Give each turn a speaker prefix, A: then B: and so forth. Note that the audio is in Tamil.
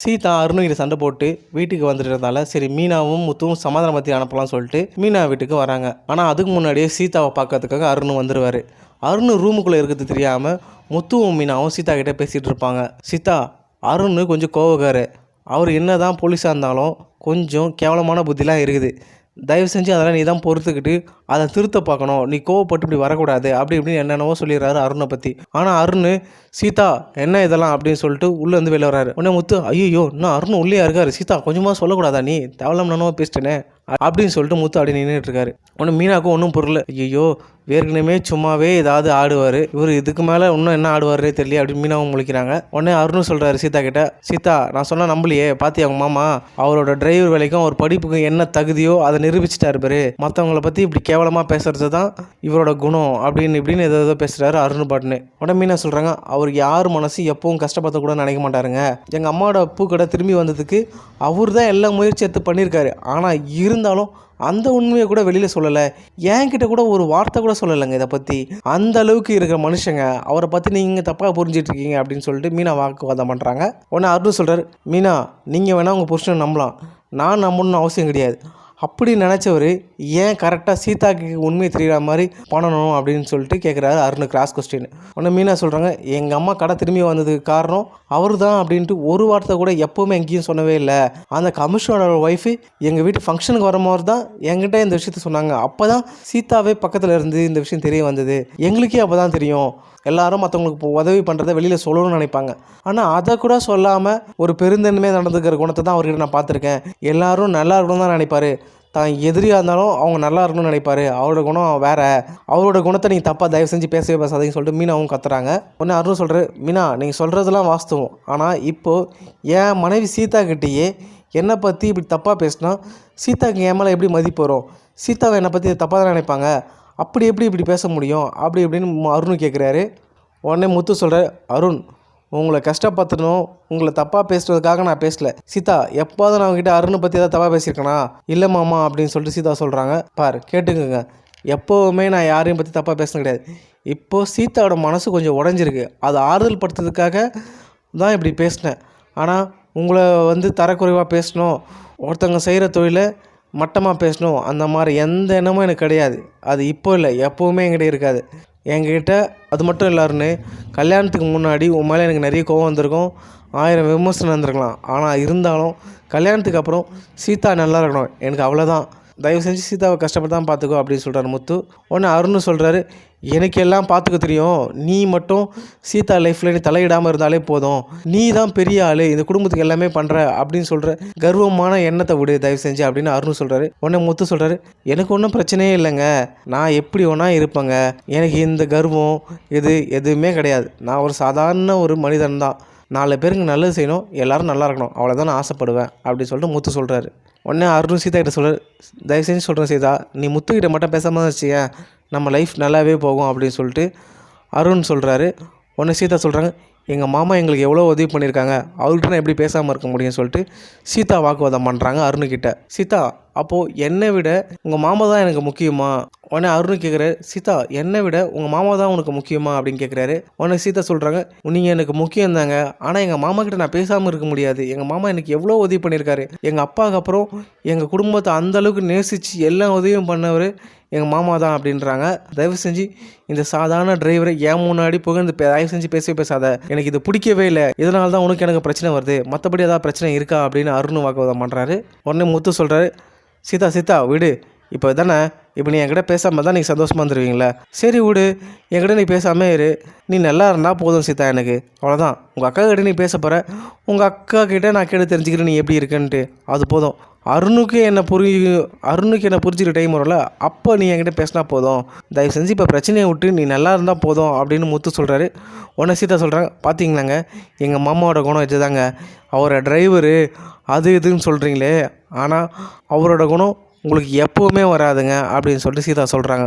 A: சீதா அருணுகிட்ட சண்டை போட்டு வீட்டுக்கு வந்துட்டதால சரி மீனாவும் முத்துவும் சமாதானப்படுத்தி அனுப்பலாம்னு சொல்லிட்டு மீனா வீட்டுக்கு வராங்க. ஆனால் அதுக்கு முன்னாடியே சீதாவை பார்க்கறதுக்காக அருண் வந்துடுவார். அருண் ரூமுக்குள்ளே இருக்கிறது தெரியாமல் முத்துவும் மீனாவும் சீதா கிட்டே பேசிகிட்டு இருப்பாங்க. சீதா, அருண் கொஞ்சம் கோவக்காரு. அவர் என்ன தான் போலீஸாக இருந்தாலும் கொஞ்சம் கேவலமான புத்திலாம் இருக்குது. தயவு செஞ்சு அதெல்லாம் நீ தான் பொறுத்துக்கிட்டு அதை திருத்த பார்க்கணும். நீ கோவப்பட்டு இப்படி வரக்கூடாது அப்படி இப்படின்னு என்னென்னவோ சொல்லிடுறாரு அருணை பற்றி. ஆனால் அருண் சீதா என்ன இதெல்லாம் அப்படின்னு சொல்லிட்டு உள்ளே வெளில வர்றாரு. உடனே முத்து ஐயோ இன்னும் அருண் உள்ளே இருக்காரு. சீதா கொஞ்சமாக சொல்லக்கூடாதா நீ தேவலாம் நானோ பேசிட்டேனே அப்படின்னு சொல்லிட்டு முத்து அப்படி நின்றுட்டு இருக்காரு. உடனே மீனாக்கும் ஒன்றும் பொருள். ஐயோ ஏற்கனவே சும்மாவே ஏதாவது ஆடுவார், இவர் இதுக்கு மேலே இன்னும் என்ன ஆடுவாரே தெரியல அப்படின்னு மீனாவும் முழிக்கிறாங்க. உடனே அருணும் சொல்கிறாரு சீதா கிட்ட, சீதா நான் சொன்னால் நம்பலையே பாத்தி அவங்க மாமா அவரோட டிரைவர் வேலைக்கும் அவர் படிப்புக்கு என்ன தகுதியோ அதை நிரூபிச்சிட்டாரு பாரு. மற்றவங்கள பற்றி இப்படி கேவலமாக பேசுறது தான் இவரோட குணம் அப்படின்னு இப்படின்னு ஏதோ பேசுகிறாரு அருண் பாட்டுன்னு. உடனே மீனா சொல்கிறாங்க, அவர் யார் மனசு எப்பவும் கஷ்டப்படுத்த கூட நினைக்க மாட்டாருங்க. எங்கள் அம்மாவோட பூக்கடை திரும்பி வந்ததுக்கு அவர் தான் எல்லா முயற்சி எடுத்து பண்ணியிருக்காரு. ஆனால் இருந்தாலும் அந்த உண்மையை கூட வெளியில் சொல்லலை, என்கிட்ட கூட ஒரு வார்த்தை கூட சொல்லலைங்க இதை பற்றி. அந்த அளவுக்கு இருக்கிற மனுஷங்க அவரை பற்றி நீங்கள் தப்பாக புரிஞ்சிட்டு இருக்கீங்க அப்படின்னு சொல்லிட்டு மீனா வாக்குவாதம் பண்ணுறாங்க. உடனே அருண் சொல்கிறார், மீனா நீங்கள் வேணால் உங்கள் புருஷனை நம்பலாம், நான் நம்பணும்னு அவசியம் கிடையாது. அப்படி நினச்சவர் ஏன் கரெக்டாக சீதாக்கு உண்மையை தெரிகிற மாதிரி பண்ணணும் அப்படின்னு சொல்லிட்டு கேட்குறாரு அருண் கிராஸ் கொஸ்டின். உடனே மீனா சொல்கிறாங்க, எங்கள் அம்மா கடை திரும்பி வந்ததுக்கு காரணம் அவர் தான் அப்படின்ட்டு ஒரு வார்த்தை கூட எப்போவுமே எங்கேயும் சொன்னவே இல்லை. அந்த கமிஷனரோட ஒய்ஃபு எங்கள் வீட்டு ஃபங்க்ஷனுக்கு வரும்போது தான் என்கிட்ட இந்த விஷயத்த சொன்னாங்க. அப்போ தான் சீதாவே பக்கத்தில் இருந்து இந்த விஷயம் தெரிய வந்தது. எங்களுக்கே அப்போ தான் தெரியும் எல்லாரும் மற்றவங்களுக்கு உதவி பண்ணுறதை வெளியில் சொல்லணும்னு நினைப்பாங்க. ஆனால் அதை கூட சொல்லாமல் ஒரு பெருந்தன்மையாக நடந்துக்கிற குணத்தை தான் அவர்கிட்ட நான் பார்த்துருக்கேன். எல்லோரும் நல்லா இருக்கணும்னு தான் நினைப்பார், தான் எதிரியாக இருந்தாலும் அவங்க நல்லா இருக்கணும்னு நினைப்பார். அவரோட குணம் வேறு. அவரோட குணத்தை நீங்கள் தப்பாக தயவு செஞ்சு பேசவே பேசாதீங்கன்னு சொல்லிட்டு மீனாவும் கத்துறாங்க. உடனே அருண் சொல்கிறார், மீனா நீங்கள் சொல்கிறதெல்லாம் வாஸ்தவம், ஆனால் இப்போது என் மனைவி சீதா கிட்டேயே என்னை பற்றி இப்படி தப்பாக பேசினா சீதாக்கு என் மேலே எப்படி மதிப்பு வரும்? சீதாவை என்னை பற்றி தப்பாக தான் நினைப்பாங்க, அப்படி எப்படி இப்படி பேச முடியும் அப்படி இப்படின்னு அருண் கேட்குறாரு. உடனே முத்து சொல்கிறார், அருண் உங்களை கஷ்டப்படுத்தணும், உங்களை தப்பாக பேசுகிறதுக்காக நான் பேசலை. சீதா எப்போதும் நான் அவங்ககிட்ட அருணை பற்றி ஏதாவது தப்பாக பேசியிருக்கேனா? இல்லை மாமா அப்படின்னு சொல்லிட்டு சீதா சொல்கிறாங்க. பார் கேட்டுக்குங்க, எப்போவுமே நான் யாரையும் பற்றி தப்பாக பேசின கிடையாது. இப்போது சீதாவோட மனசு கொஞ்சம் உடஞ்சிருக்கு, அதை ஆறுதல் படுத்துறதுக்காக தான் இப்படி பேசினேன். ஆனால் உங்களை தரக்குறைவாக பேசணும், ஒருத்தவங்க செய்கிற தொழிலை மட்டமாக பேசணும், அந்த மாதிரி எந்த எண்ணமும் எனக்கு கிடையாது. அது இப்போ இல்லை, எப்போவுமே என்கிட்ட இருக்காது. என்கிட்ட அது மட்டும் இல்லாருன்னு கல்யாணத்துக்கு முன்னாடி உன் மேலே எனக்கு நிறைய கோவம் வந்திருக்கும், 1000 விமர்சனம் வந்திருக்கலாம். ஆனால் இருந்தாலும் கல்யாணத்துக்கு அப்புறம் சீதா நல்லா இருக்கணும், எனக்கு அவ்வளோதான். தயவு செஞ்சு சீதாவை கஷ்டப்பட்டு பார்த்துக்கோ அப்படின்னு சொல்கிறார் முத்து. உடனே அருண் சொல்கிறாரு, எனக்கு எல்லாம் பார்த்துக்க தெரியும், நீ மட்டும் சீதா லைஃப்பில் நீ தலையிடாமல் இருந்தாலே போதும், நீ தான் பெரிய ஆள், இந்த குடும்பத்துக்கு எல்லாமே பண்ணுற அப்படின்னு சொல்கிற கர்வமான எண்ணத்தை விடு தயவு செஞ்சு அப்படின்னு அருண் சொல்கிறாரு. உடனே முத்து சொல்கிறாரு, எனக்கு ஒன்றும் பிரச்சனையே இல்லைங்க, நான் எப்படி ஒன்றா இருப்பேங்க, எனக்கு இந்த கர்வம் எதுவுமே கிடையாது. நான் ஒரு சாதாரண ஒரு மனிதன் தான், 4 பேருக்கு நல்லது செய்யணும், எல்லோரும் நல்லா இருக்கணும், அவ்வளோதான் நான் ஆசைப்படுவேன் அப்படின்னு சொல்லிட்டு முத்து சொல்கிறாரு. உடனே அருண் சீதா கிட்ட சொல்கிறார், தயவு செஞ்சு சொல்கிறேன் சீதா, நீ முத்துக்கிட்ட மட்டும் பேசாமல் தான் வச்சியேன், நம்ம லைஃப் நல்லாவே போகும் அப்படின்னு சொல்லிட்டு அருண் சொல்கிறாரு. உடனே சீதா சொல்கிறாங்க, எங்கள் மாமா எங்களுக்கு எவ்வளோ உதவி பண்ணியிருக்காங்க, அவர்கிட்ட நான் எப்படி பேசாமல் இருக்க முடியும்னு சொல்லிட்டு சீதா வாக்குவாதம் பண்ணுறாங்க அருணுக்கிட்ட. சீதா அப்போது என்னை விட உங்கள் மாமா தான் எனக்கு முக்கியமா? உடனே அருண் கேட்குறாரு, சீதா என்னை விட உங்கள் மாமா தான் உனக்கு முக்கியமா அப்படின்னு கேட்குறாரு. உடனே சீதா சொல்கிறாங்க, நீங்கள் எனக்கு முக்கியம் தாங்க, ஆனால் எங்கள் மாமா கிட்ட நான் பேசாமல் இருக்க முடியாது. எங்கள் மாமா எனக்கு எவ்வளோ உதவி பண்ணியிருக்காரு, எங்கள் அப்பாவுக்கு அப்புறம் எங்கள் குடும்பத்தை அந்தளவுக்கு நேசித்து எல்லா உதவியும் பண்ணவர் எங்கள் மாமா தான் அப்படின்றாங்க. தயவு செஞ்சு இந்த சாதாரண டிரைவரை ஏன் முன்னாடி புகழ்ந்து தயவு செஞ்சு பேசாத, எனக்கு இது பிடிக்கவே இல்லை, இதனால தான் உனக்கு எனக்கு பிரச்சனை வருது, மற்றபடி ஏதாவது பிரச்சனை இருக்கா அப்படின்னு அருண் வாக்குவாதம் பண்ணுறாரு. உடனே முத்து சொல்கிறாரு, சீதா விடு, இப்போ தானே, இப்போ நீ என்கிட்ட பேசாமல் தான் நீங்கள் சந்தோஷமாக இருந்துருவீங்களா? சரி விடு, என்கிட்ட நீ பேசாமல் இரு, நீ நல்லா இருந்தால் போதும் சீதா, எனக்கு அவ்வளோதான். உங்கள் அக்கா கிட்டே நீ பேச போகிற, உங்கள் அக்கா கிட்டே நான் கேட்டு தெரிஞ்சுக்கிறேன் நீ எப்படி இருக்குன்ட்டு, அது போதும். அருணுக்கு என்ன புரிஞ்சுக்கிற டைம் வரல, அப்போ நீ என்கிட்ட பேசினா போதும், தயவு செஞ்சு இப்போ பிரச்சனையை விட்டு நீ நல்லா இருந்தால் போதும் அப்படின்னு முத்து சொல்கிறாரு. உடனே சீதா சொல்கிறாங்க, பார்த்தீங்களாங்க எங்கள் மாமாவோட குணம் இதுதாங்க, அவரோட டிரைவரு அது இதுன்னு சொல்கிறீங்களே, ஆனால் அவரோட குணம் உங்களுக்கு எப்போவுமே வராதுங்க அப்படின்னு சொல்லிட்டு சீதா சொல்கிறாங்க.